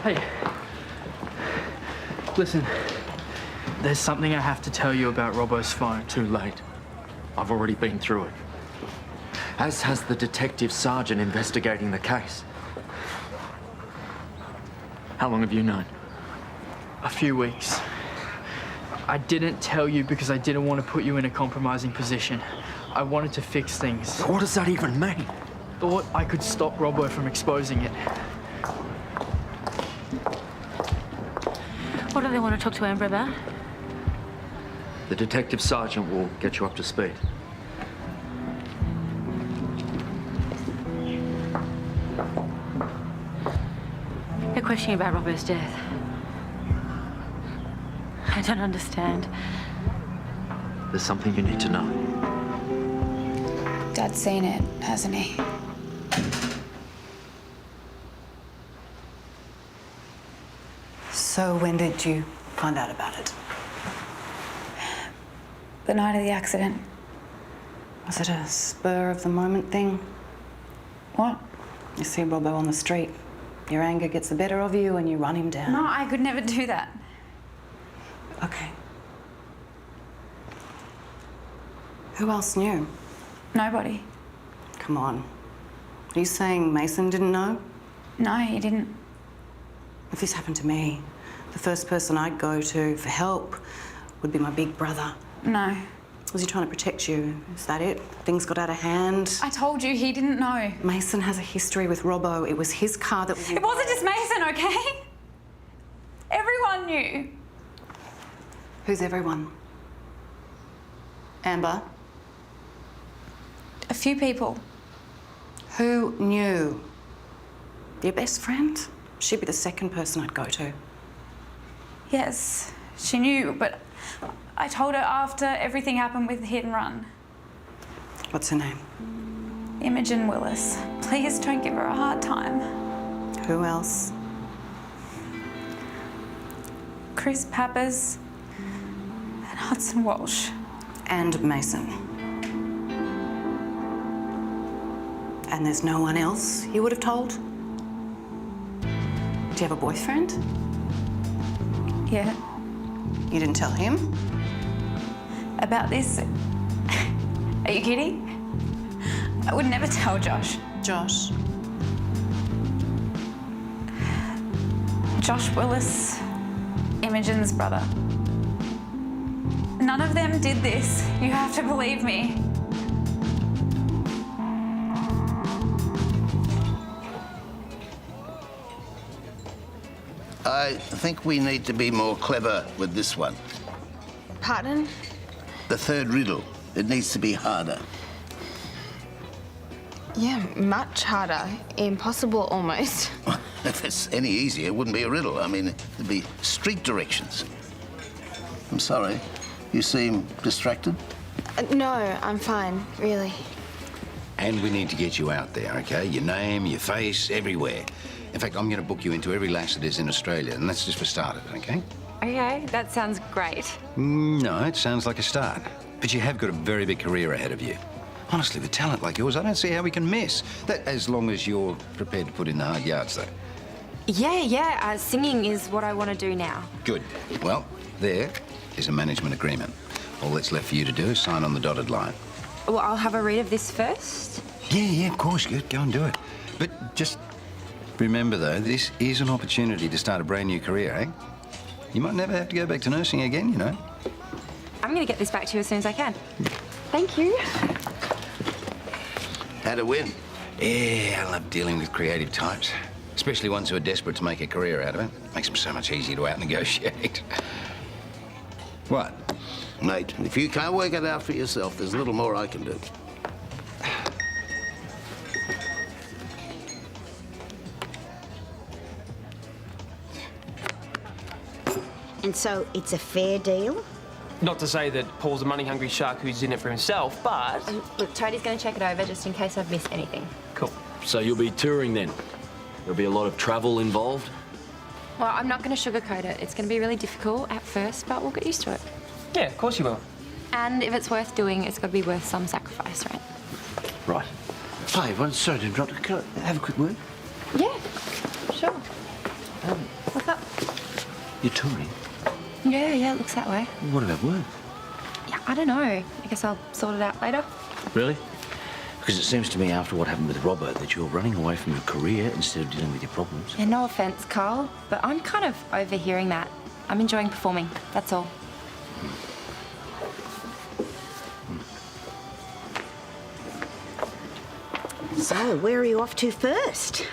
Hey. Listen, there's something I have to tell you about Robbo's phone. Too late. I've already been through it. As has the detective sergeant investigating the case. How long have you known? A few weeks. I didn't tell you because I didn't want to put you in a compromising position. I wanted to fix things. What does that even mean? Thought I could stop Robbo from exposing it. What do they want to talk to Amber about? The detective sergeant will get you up to speed. They're questioning about Robbo's death. I don't understand. There's something you need to know. Dad's seen it, hasn't he? So when did you find out about it? The night of the accident. Was it a spur of the moment thing? What? You see Robbo on the street. Your anger gets the better of you and you run him down. No, I could never do that. Okay. Who else knew? Nobody. Come on. Are you saying Mason didn't know? No, he didn't. If this happened to me, the first person I'd go to for help would be my big brother. No. Was he trying to protect you? Is that it? Things got out of hand? I told you he didn't know. Mason has a history with Robbo. It was his car that... It wasn't just Mason, okay? Everyone knew. Who's everyone? Amber? A few people. Who knew? Your best friend? She'd be the second person I'd go to. Yes, she knew, but I told her after everything happened with the hit and run. What's her name? Imogen Willis. Please don't give her a hard time. Who else? Chris Pappas and Hudson Walsh. And Mason. And there's no one else you would have told? Do you have a boyfriend? Yeah. You didn't tell him? About this? Are you kidding? I would never tell Josh. Josh? Josh Willis, Imogen's brother. None of them did this. You have to believe me. I think we need to be more clever with this one. Pardon? The third riddle. It needs to be harder. Yeah, much harder. Impossible almost. If it's any easier, it wouldn't be a riddle. I mean, it'd be street directions. I'm sorry. You seem distracted. No, I'm fine, really. And we need to get you out there, okay? Your name, your face, everywhere. In fact, I'm going to book you into every Lassiter's in Australia, and that's just for starters, okay? Okay, that sounds great. No, it sounds like a start. But you have got a very big career ahead of you. Honestly, with talent like yours, I don't see how we can miss. That, as long as you're prepared to put in the hard yards, though. Yeah, singing is what I want to do now. Good. Well, there is a management agreement. All that's left for you to do is sign on the dotted line. Well, I'll have a read of this first. Yeah, of course. Good. Go and do it. But just remember, though, this is an opportunity to start a brand new career, eh? You might never have to go back to nursing again, you know. I'm going to get this back to you as soon as I can. Thank you. Had a win. Yeah, I love dealing with creative types, especially ones who are desperate to make a career out of it. Makes them so much easier to out-negotiate. What? Mate, if you can't work it out for yourself, there's little more I can do. And so it's a fair deal? Not to say that Paul's a money-hungry shark who's in it for himself, but... Look, Toadie's going to check it over just in case I've missed anything. Cool. So you'll be touring then? There'll be a lot of travel involved? Well, I'm not going to sugarcoat it. It's going to be really difficult at first, but we'll get used to it. Yeah, of course you will. And if it's worth doing, it's got to be worth some sacrifice, right? Right. Hi, everyone. Sorry to interrupt. Can I have a quick word? Yeah, sure. What's up? You're touring? Yeah, it looks that way. What about work? Yeah, I don't know. I guess I'll sort it out later. Really? Because it seems to me after what happened with Robert that you're running away from your career instead of dealing with your problems. Yeah, no offence, Carl, but I'm kind of overhearing that. I'm enjoying performing, that's all. So, where are you off to first?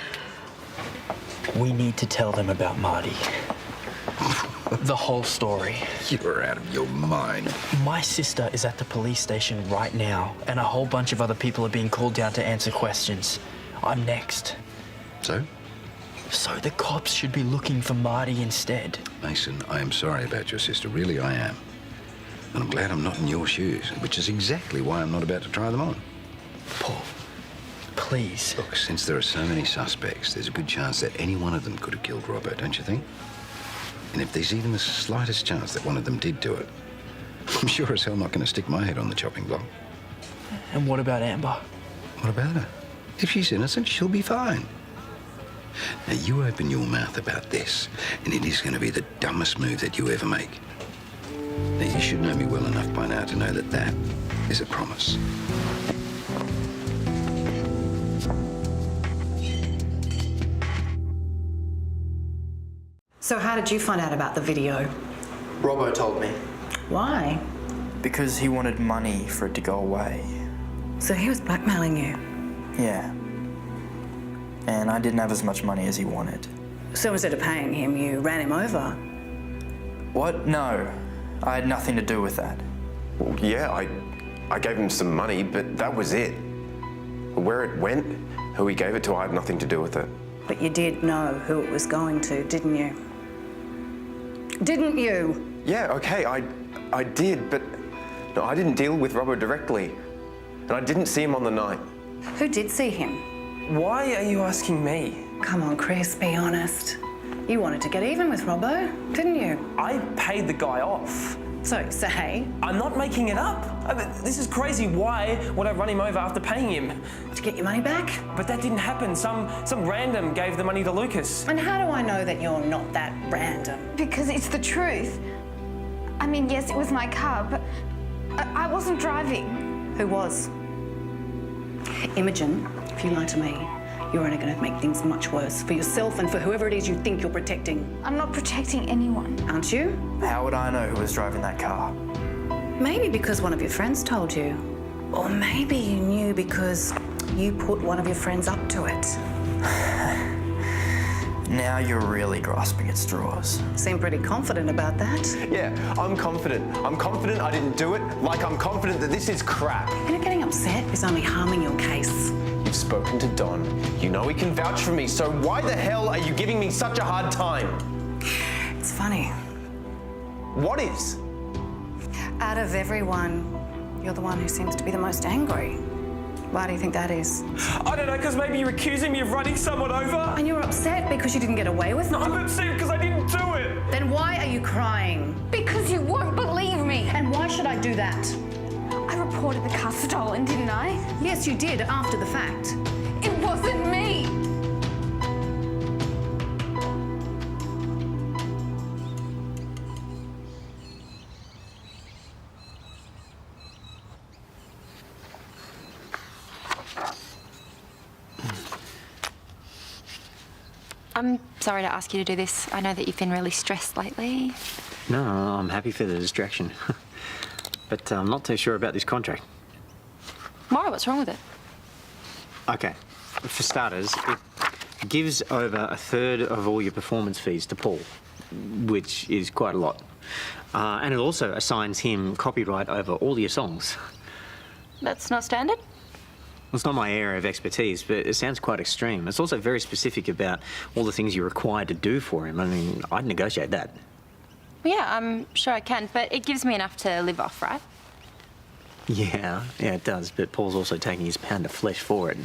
We need to tell them about Marty. The whole story. You're out of your mind. My sister is at the police station right now, and a whole bunch of other people are being called down to answer questions. I'm next. So? So the cops should be looking for Marty instead. Mason, I am sorry about your sister. Really, I am. And I'm glad I'm not in your shoes, which is exactly why I'm not about to try them on. Paul, please. Look, since there are so many suspects, there's a good chance that any one of them could have killed Robert, don't you think? And if there's even the slightest chance that one of them did do it, I'm sure as hell not going to stick my head on the chopping block. And what about Amber? What about her? If she's innocent, she'll be fine. Now, you open your mouth about this, and it is going to be the dumbest move that you ever make. Now, you should know me well enough by now to know that that is a promise. So how did you find out about the video? Robbo told me. Why? Because he wanted money for it to go away. So he was blackmailing you? Yeah. And I didn't have as much money as he wanted. So instead of paying him, you ran him over? What? No. I had nothing to do with that. Well, yeah, I gave him some money, but that was it. Where it went, who he gave it to, I had nothing to do with it. But you did know who it was going to, didn't you? Didn't you? Yeah, okay, I did, but no, I didn't deal with Robbo directly. And I didn't see him on the night. Who did see him? Why are you asking me? Come on, Chris, be honest. You wanted to get even with Robbo, didn't you? I paid the guy off. So, say. I'm not making it up. This is crazy. Why would I run him over after paying him? To get your money back? But that didn't happen. Some random gave the money to Lucas. And how do I know that you're not that random? Because it's the truth. I mean, yes, it was my car, but I wasn't driving. Who was? Imogen, if you lie to me, you're only going to make things much worse for yourself and for whoever it is you think you're protecting. I'm not protecting anyone. Aren't you? How would I know who was driving that car? Maybe because one of your friends told you. Or maybe you knew because you put one of your friends up to it. Now you're really grasping at straws. Seem pretty confident about that. Yeah, I'm confident. I'm confident I didn't do it, like I'm confident that this is crap. You know, getting upset is only harming your case. You've spoken to Don. You know he can vouch for me, so why the hell are you giving me such a hard time? It's funny. What is? Out of everyone, you're the one who seems to be the most angry. Why do you think that is? I don't know, because maybe you're accusing me of running someone over. And you're upset because you didn't get away with it? No, I'm upset because I didn't do it. Then why are you crying? Because you won't believe me. And why should I do that? I reported the car stolen, didn't I? Yes, you did, after the fact. It wasn't me. I'm sorry to ask you to do this. I know that you've been really stressed lately. No, I'm happy for the distraction. But I'm not too sure about this contract. Mara, what's wrong with it? Okay, for starters, it gives over a third of all your performance fees to Paul, which is quite a lot. And it also assigns him copyright over all your songs. That's not standard? Well, it's not my area of expertise, but it sounds quite extreme. It's also very specific about all the things you're required to do for him. I mean, I'd negotiate that. Yeah, I'm sure I can, but it gives me enough to live off, right? Yeah, it does, but Paul's also taking his pound of flesh for it.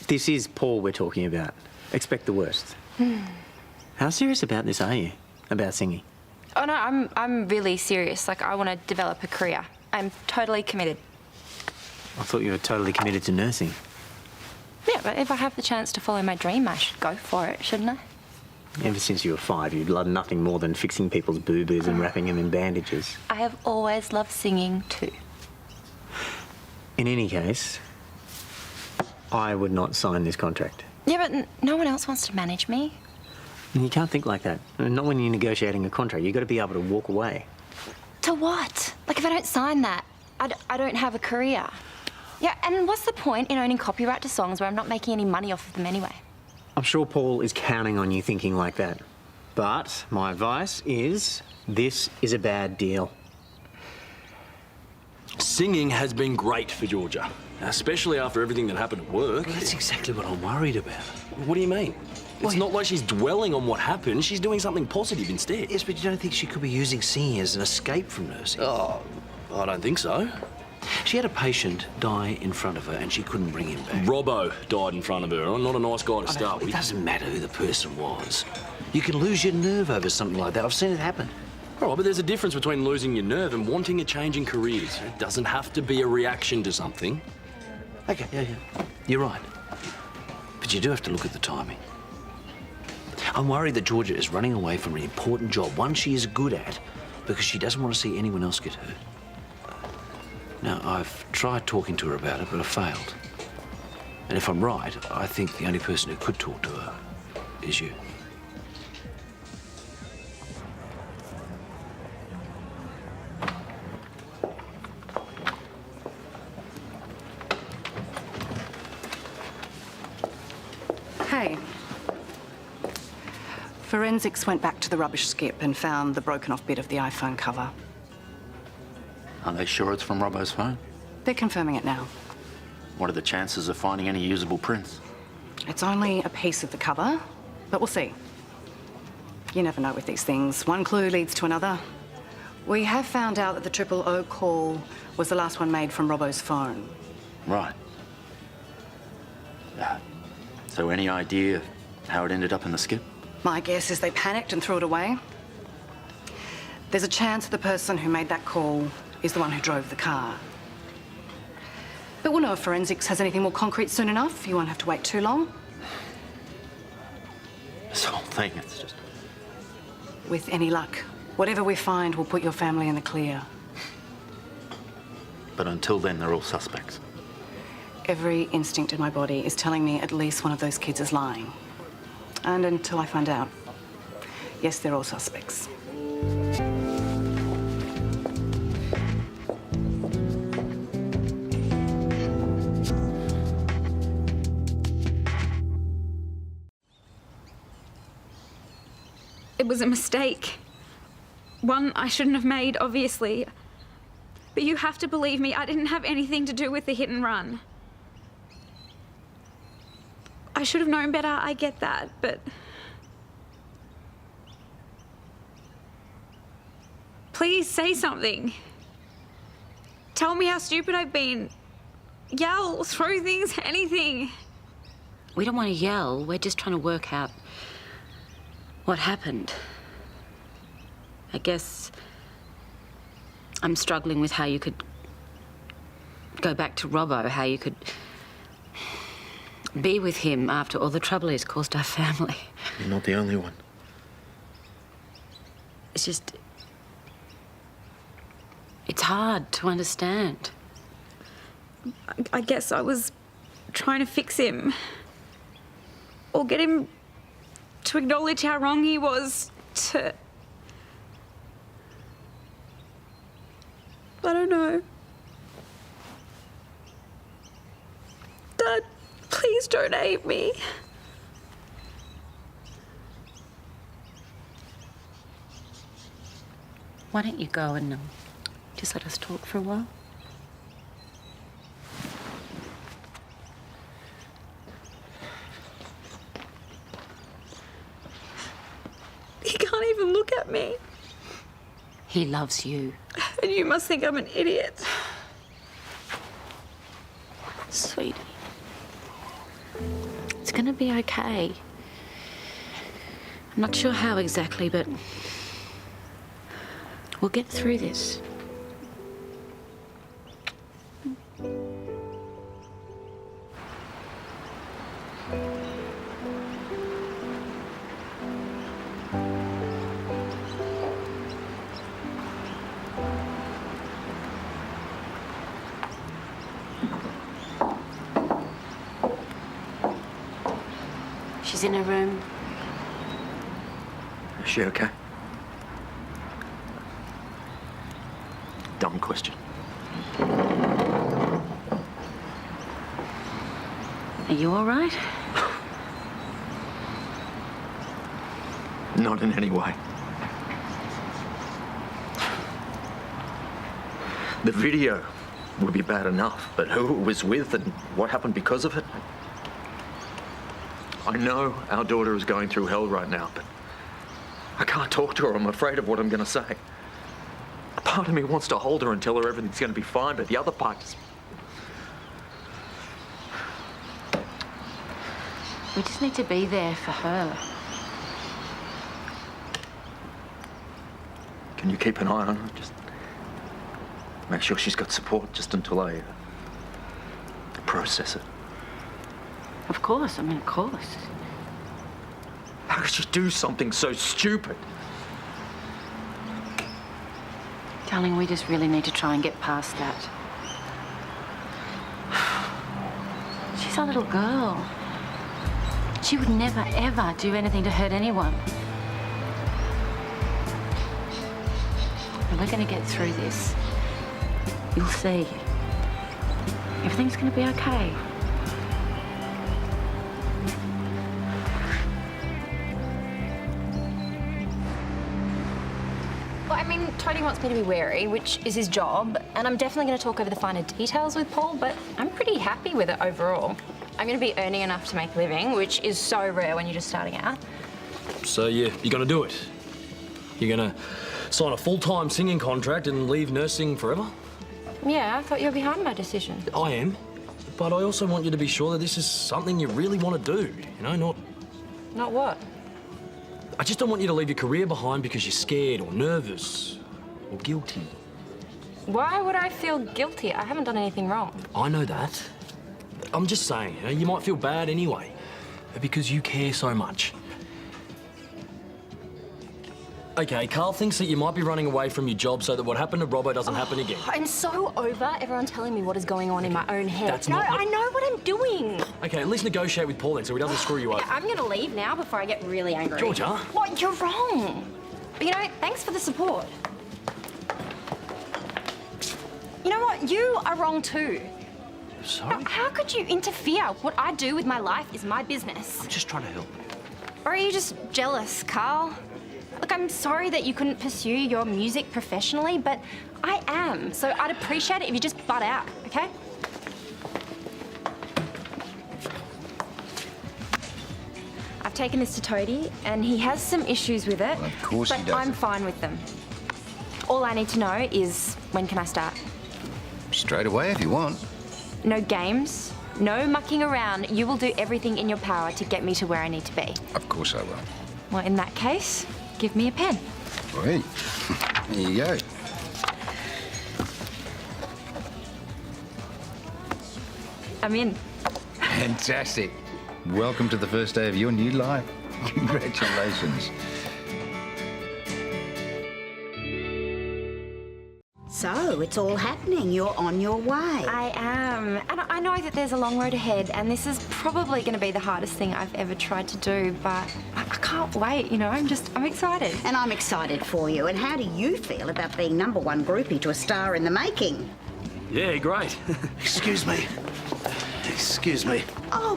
This is Paul we're talking about. Expect the worst. How serious about this are you? About singing? Oh, no, I'm really serious. Like, I want to develop a career. I'm totally committed. I thought you were totally committed to nursing. Yeah, but if I have the chance to follow my dream, I should go for it, shouldn't I? Ever since you were 5, you'd loved nothing more than fixing people's boo-boos and wrapping them in bandages. I have always loved singing too. In any case, I would not sign this contract. Yeah, but no one else wants to manage me. You can't think like that. Not when you're negotiating a contract. You've got to be able to walk away. To what? Like, if I don't sign that, I don't have a career. Yeah, and what's the point in owning copyright to songs where I'm not making any money off of them anyway? I'm sure Paul is counting on you thinking like that. But my advice is, this is a bad deal. Singing has been great for Georgia, especially after everything that happened at work. Well, that's exactly what I'm worried about. What do you mean? It's not like she's dwelling on what happened. She's doing something positive instead. Yes, but you don't think she could be using singing as an escape from nursing? Oh, I don't think so. She had a patient die in front of her and she couldn't bring him back. Robbo died in front of her. I'm not a nice guy to start It with. doesn't matter who the person was. You can lose your nerve over something like that. I've seen it happen. All right, but there's a difference between losing your nerve and wanting a change in careers. It doesn't have to be a reaction to something. Okay, yeah. You're right. But you do have to look at the timing. I'm worried that Georgia is running away from an important job, one she is good at, because she doesn't want to see anyone else get hurt. Now, I've tried talking to her about it, but I've failed. And if I'm right, I think the only person who could talk to her is you. Hey. Forensics went back to the rubbish skip and found the broken off bit of the iPhone cover. Are they sure it's from Robbo's phone? They're confirming it now. What are the chances of finding any usable prints? It's only a piece of the cover, but we'll see. You never know with these things. One clue leads to another. We have found out that the 000 call was the last one made from Robbo's phone. Right. So any idea how it ended up in the skip? My guess is they panicked and threw it away. There's a chance the person who made that call is the one who drove the car. But we'll know if forensics has anything more concrete soon enough. You won't have to wait too long. This whole thing, it's just... With any luck, whatever we find will put your family in the clear. But until then, they're all suspects. Every instinct in my body is telling me at least one of those kids is lying. And until I find out, yes, they're all suspects. It was a mistake. One I shouldn't have made, obviously. But you have to believe me, I didn't have anything to do with the hit and run. I should have known better, I get that, but... Please say something. Tell me how stupid I've been. Yell, throw things, anything. We don't want to yell, we're just trying to work out what happened. I guess I'm struggling with how you could go back to Robbo, how you could be with him after all the trouble he's caused our family. You're not the only one. It's just... it's hard to understand. I guess I was trying to fix him. Or get him to acknowledge how wrong he was, to... I don't know. Dad, please don't hate me. Why don't you go and just let us talk for a while? He can't even look at me. He loves you. And you must think I'm an idiot. Sweetie. It's gonna be okay. I'm not sure how exactly, but we'll get through this. She's in her room. Is she okay? Dumb question. Are you all right? Not in any way. The video would be bad enough, but who it was with and what happened because of it? I know our daughter is going through hell right now, but I can't talk to her. I'm afraid of what I'm going to say. A part of me wants to hold her and tell her everything's going to be fine, but the other part is... We just need to be there for her. Can you keep an eye on her? Just make sure she's got support just until I process it. Of course, I mean, of course. How could you do something so stupid? Darling, we just really need to try and get past that. She's a little girl. She would never, ever do anything to hurt anyone. And we're going to get through this. You'll see. Everything's going to be okay. Well, I mean, Tony wants me to be wary, which is his job, and I'm definitely going to talk over the finer details with Paul, but I'm pretty happy with it overall. I'm going to be earning enough to make a living, which is so rare when you're just starting out. So you're going to do it? You're going to sign a full-time singing contract and leave nursing forever? Yeah, I thought you were behind my decision. I am. But I also want you to be sure that this is something you really want to do, you know, not... Not what? I just don't want you to leave your career behind because you're scared or nervous or guilty. Why would I feel guilty? I haven't done anything wrong. I know that. I'm just saying, you know, you might feel bad anyway because you care so much. Okay, Carl thinks that you might be running away from your job so that what happened to Robbo doesn't happen again. I'm so over everyone telling me what is going on in my own head. That's not what- I know what I'm doing. Okay, at least negotiate with Paul then so he doesn't screw you up. I'm going to leave now before I get really angry. Georgia? What? You're wrong. But, you know, thanks for the support. You know what? You are wrong too. Sorry? How could you interfere? What I do with my life is my business. I'm just trying to help. Or are you just jealous, Carl? Look, I'm sorry that you couldn't pursue your music professionally, but I am. So I'd appreciate it if you just butt out, okay? I've taken this to Toadie, and he has some issues with it. Well, of course but he does. I'm fine with them. All I need to know is when can I start? Straight away if you want. No games, no mucking around. You will do everything in your power to get me to where I need to be. Of course I will. Well, in that case, give me a pen. Hey, here you go. I'm in. Fantastic. Welcome to the first day of your new life. Congratulations. So, it's all happening. You're on your way. I am. And I know that there's a long road ahead, and this is probably going to be the hardest thing I've ever tried to do, but I can't wait, you know? I'm excited. And I'm excited for you. And how do you feel about being #1 groupie to a star in the making? Yeah, great. Excuse me. Excuse me. Oh,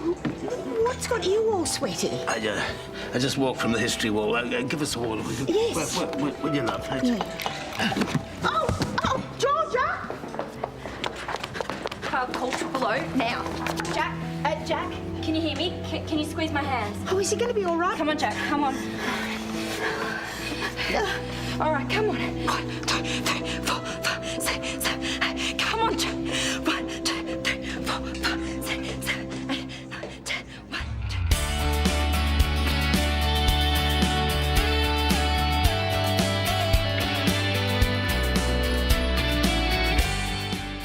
what's got you all sweaty? I just walked from the history wall. Give us a wall. Yes. What you love? Oh, Georgia! Call Triple O now. Jack, can you hear me? Can you squeeze my hands? Oh, is he going to be all right? Come on, Jack, come on. All right, come on. 1, 2, 3, 4.